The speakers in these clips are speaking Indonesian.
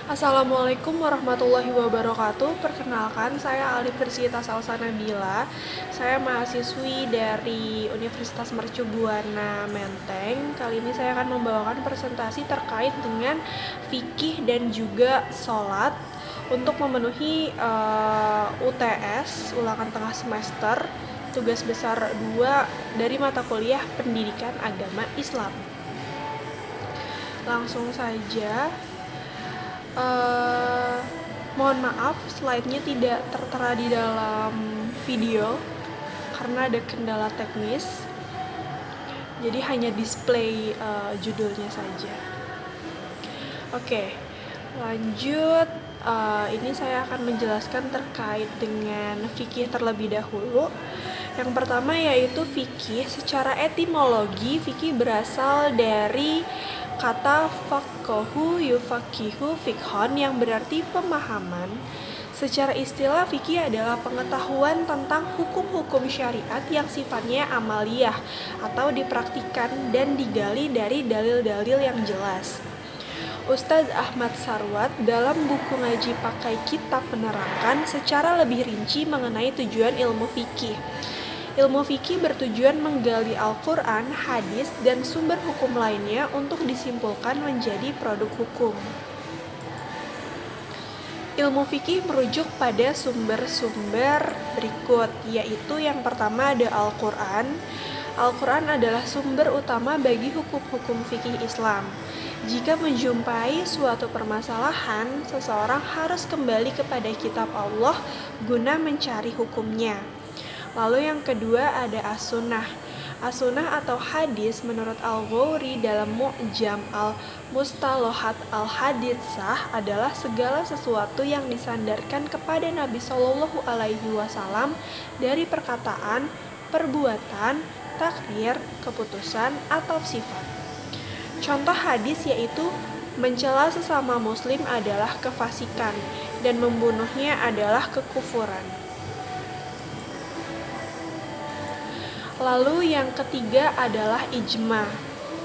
Assalamualaikum warahmatullahi wabarakatuh. Perkenalkan, saya Alifirsita Salsa Nabila. Saya mahasiswi dari Universitas Mercu Buana Menteng. Kali ini saya akan membawakan presentasi terkait dengan fikih dan juga sholat untuk memenuhi UTS, ulangan tengah semester, tugas besar 2 dari mata kuliah Pendidikan Agama Islam. Langsung saja. Mohon maaf, slide-nya tidak tertera di dalam video karena ada kendala teknis. Jadi hanya display judulnya saja. Oke, lanjut. Ini saya akan menjelaskan terkait dengan fikih terlebih dahulu. Yang pertama yaitu fikih. Secara etimologi, fikih berasal dari kata faqahu yufaqihu fiqhon yang berarti pemahaman. Secara istilah, fikih adalah pengetahuan tentang hukum-hukum syariat yang sifatnya amaliyah atau dipraktikkan dan digali dari dalil-dalil yang jelas. Ustadz Ahmad Sarwat dalam buku ngaji pakai kitab menerangkan secara lebih rinci mengenai tujuan ilmu fikih. Ilmu fikih bertujuan menggali Al-Quran, hadis, dan sumber hukum lainnya untuk disimpulkan menjadi produk hukum. Ilmu fikih merujuk pada sumber-sumber berikut, yaitu yang pertama ada Al-Quran. Al-Quran adalah sumber utama bagi hukum-hukum fikih Islam. Jika menjumpai suatu permasalahan, seseorang harus kembali kepada kitab Allah guna mencari hukumnya. Lalu yang kedua ada as-sunnah. As-sunnah atau hadis menurut Al-Ghawri dalam Mu'jam al-Mustalahat al-Haditsah adalah segala sesuatu yang disandarkan kepada Nabi Shallallahu Alaihi Wasallam dari perkataan, perbuatan, takrir, keputusan, atau sifat. Contoh hadis yaitu mencela sesama muslim adalah kefasikan dan membunuhnya adalah kekufuran. Lalu yang ketiga adalah ijma.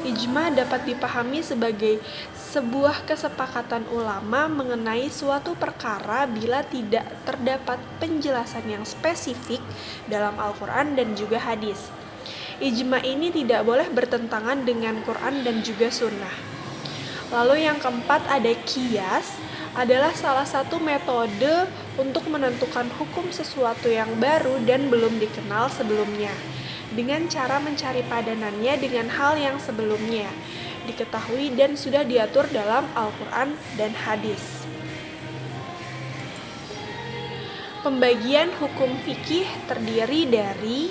Ijma dapat dipahami sebagai sebuah kesepakatan ulama mengenai suatu perkara bila tidak terdapat penjelasan yang spesifik dalam Al-Quran dan juga hadis. Ijma ini tidak boleh bertentangan dengan Quran dan juga sunnah. Lalu yang keempat ada qiyas, adalah salah satu metode untuk menentukan hukum sesuatu yang baru dan belum dikenal sebelumnya, dengan cara mencari padanannya dengan hal yang sebelumnya diketahui dan sudah diatur dalam Al-Quran dan hadis. Pembagian hukum fikih terdiri dari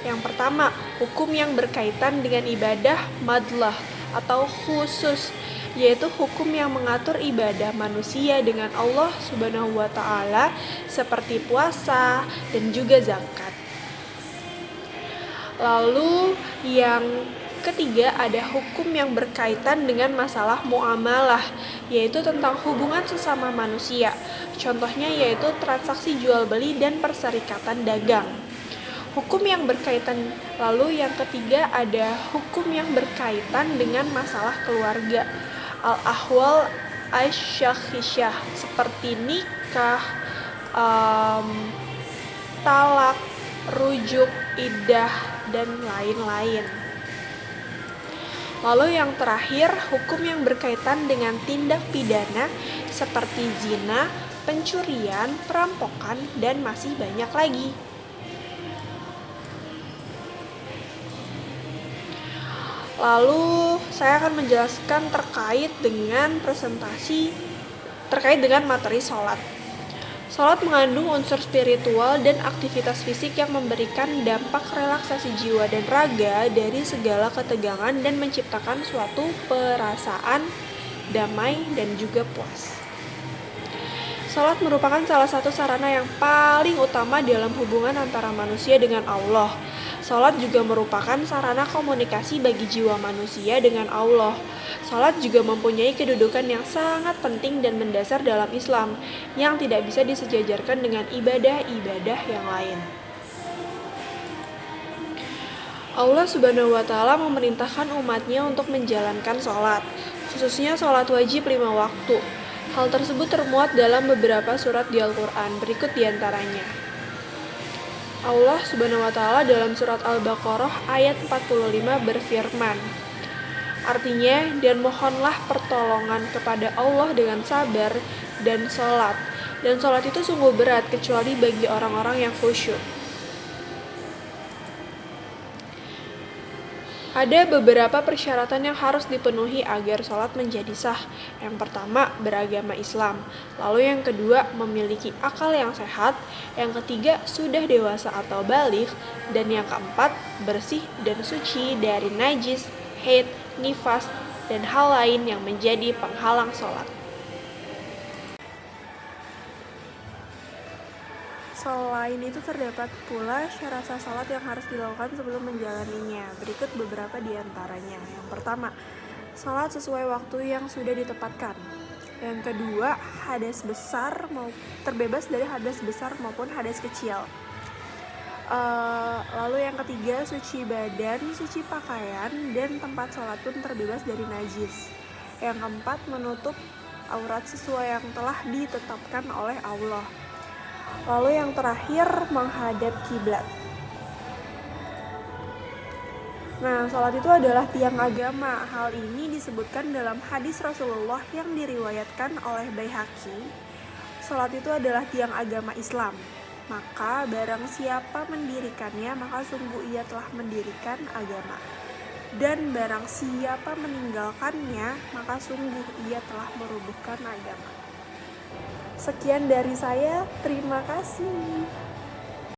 yang pertama, hukum yang berkaitan dengan ibadah madlah atau khusus, yaitu hukum yang mengatur ibadah manusia dengan Allah Subhanahu wa Ta'ala seperti puasa dan juga zakat. Lalu yang ketiga ada hukum yang berkaitan dengan masalah muamalah, yaitu tentang hubungan sesama manusia. Contohnya yaitu transaksi jual beli dan perserikatan dagang. Hukum yang berkaitan, lalu yang ketiga ada hukum yang berkaitan dengan masalah keluarga. Al-ahwal asy-syakhisyah seperti nikah, talak, rujuk, iddah, dan lain-lain. Lalu yang terakhir, hukum yang berkaitan dengan tindak pidana seperti zina, pencurian, perampokan, dan masih banyak lagi. Lalu saya akan menjelaskan terkait dengan materi sholat. Sholat mengandung unsur spiritual dan aktivitas fisik yang memberikan dampak relaksasi jiwa dan raga dari segala ketegangan dan menciptakan suatu perasaan damai dan juga puas. Sholat merupakan salah satu sarana yang paling utama dalam hubungan antara manusia dengan Allah. Sholat juga merupakan sarana komunikasi bagi jiwa manusia dengan Allah. Sholat juga mempunyai kedudukan yang sangat penting dan mendasar dalam Islam, yang tidak bisa disejajarkan dengan ibadah-ibadah yang lain. Allah Subhanahu wa Ta'ala memerintahkan umatnya untuk menjalankan sholat, khususnya sholat wajib 5 waktu. Hal tersebut termuat dalam beberapa surat di Al-Quran, berikut diantaranya. Allah Subhanahu wa Ta'ala dalam surat Al-Baqarah ayat 45 berfirman, artinya, dan mohonlah pertolongan kepada Allah dengan sabar dan sholat. Dan sholat itu sungguh berat kecuali bagi orang-orang yang khusyuk. Ada beberapa persyaratan yang harus dipenuhi agar sholat menjadi sah. Yang pertama, beragama Islam. Lalu yang kedua, memiliki akal yang sehat. Yang ketiga, sudah dewasa atau baligh. Dan yang keempat, bersih dan suci dari najis, haid, nifas, dan hal lain yang menjadi penghalang sholat. Selain itu terdapat pula syarat sah salat yang harus dilakukan sebelum menjalaninya. Berikut beberapa di antaranya. Yang pertama, salat sesuai waktu yang sudah ditempatkan. Yang kedua, terbebas dari hadas besar maupun hadas kecil. Lalu yang ketiga, suci badan, suci pakaian, dan tempat sholat pun terbebas dari najis. Yang keempat, menutup aurat sesuai yang telah ditetapkan oleh Allah. Lalu yang terakhir, menghadap kiblat. Nah, sholat itu adalah tiang agama. Hal ini disebutkan dalam hadis Rasulullah yang diriwayatkan oleh Baihaqi. Sholat itu adalah tiang agama Islam. Maka barang siapa mendirikannya, maka sungguh ia telah mendirikan agama. Dan barang siapa meninggalkannya, maka sungguh ia telah merubuhkan agama. Sekian dari saya, terima kasih.